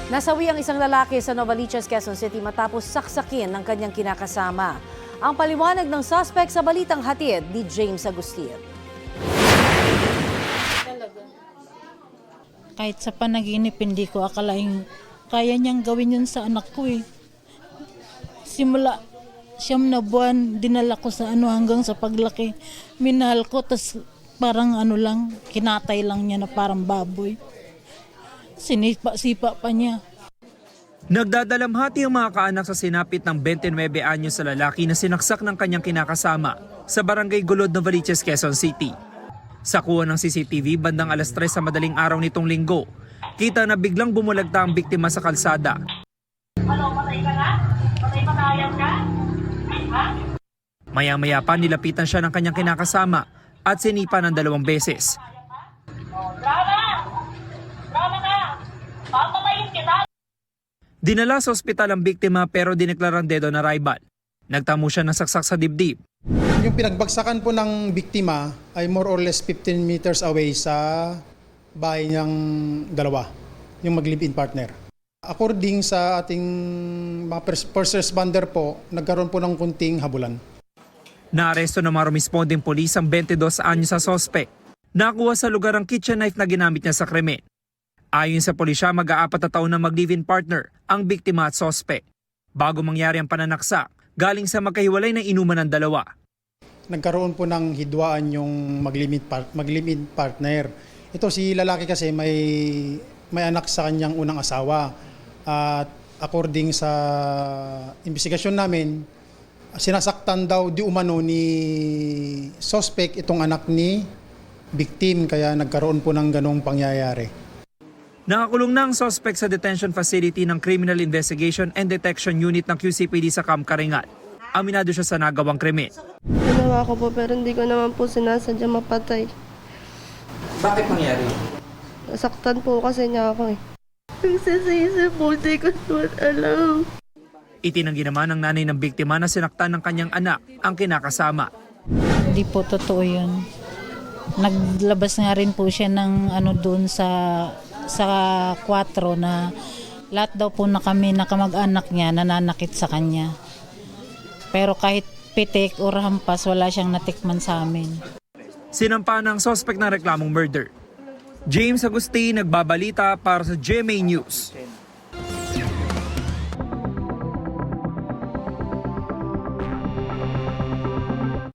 Nasawi ang isang lalaki sa Novaliches, Quezon City matapos saksakin ng kanyang kinakasama. Ang paliwanag ng suspect sa balitang hatid ni James Agustin. Kahit sa panaginip, hindi ko akalaing kaya niyang gawin yun sa anak ko eh. Simula 9 na buwan, dinala ko sa hanggang sa paglaki. Minahal ko, tas parang lang, kinatay lang niya na parang baboy. Sinipa-sipa pa niya. Nagdadalamhati ang mga kaanak sa sinapit ng 29 anyos sa lalaki na sinaksak ng kanyang kinakasama sa barangay Gulod, Novaliches, Quezon City. Sa kuha ng CCTV, bandang alas 3 sa madaling araw nitong linggo, kita na biglang bumulagta ang biktima sa kalsada. Ano, patay ka na? Patay pa kayang ka? Ha? Maya-maya pa nilapitan siya ng kanyang kinakasama at sinipa ng 2 beses. Drama! Drama na! Papatayin kita! Dinala sa ospital ang biktima pero dineklarang dead on arrival. Nagtamo siya ng saksak sa dibdib. Yung pinagbagsakan po ng biktima ay more or less 15 meters away sa bahay niyang dalawa, yung mag-live-in partner. According sa ating mga first responder po, nagkaroon po ng kunting habulan. Naaresto ng mga responding polis ang 22 anyos sa sospek. Nakuha sa lugar ang kitchen knife na ginamit niya sa krimen. Ayon sa pulisya, mag-4 na taon na mag-live-in partner ang biktima at sospek. Bago mangyari ang pananaksak, galing sa magkahiwalay na inuman ng dalawa. Nagkaroon po ng hidwaan yung mag-live-in partner. Ito si lalaki kasi may anak sa kanyang unang asawa. At according sa investigasyon namin, sinasaktan daw di umano ni suspect itong anak ni victim, kaya nagkaroon po ng ganong pangyayari. Nakakulong na ang suspect sa detention facility ng Criminal Investigation and Detection Unit ng QCPD sa Camp Karingal. Aminado siya sa nagawang krimen. Ginawa ko po pero hindi ko naman po sinasadya mapatay. Bakit nangyari? Nasaktan po kasi niya ako eh. Nagsisisi po, hindi ko naman alam. Itinanggi naman ng nanay ng biktima na sinaktan ng kanyang anak ang kinakasama. Hindi po totoo yun. Naglabas nga rin po siya ng doon sa 4 na lahat daw po na kami nakamag-anak niya nananakit sa kanya. Pero kahit pitik o hampas, wala siyang natikman sa amin. Sinampa ng suspect ng reklamong murder. James Agustin, nagbabalita para sa GMA News.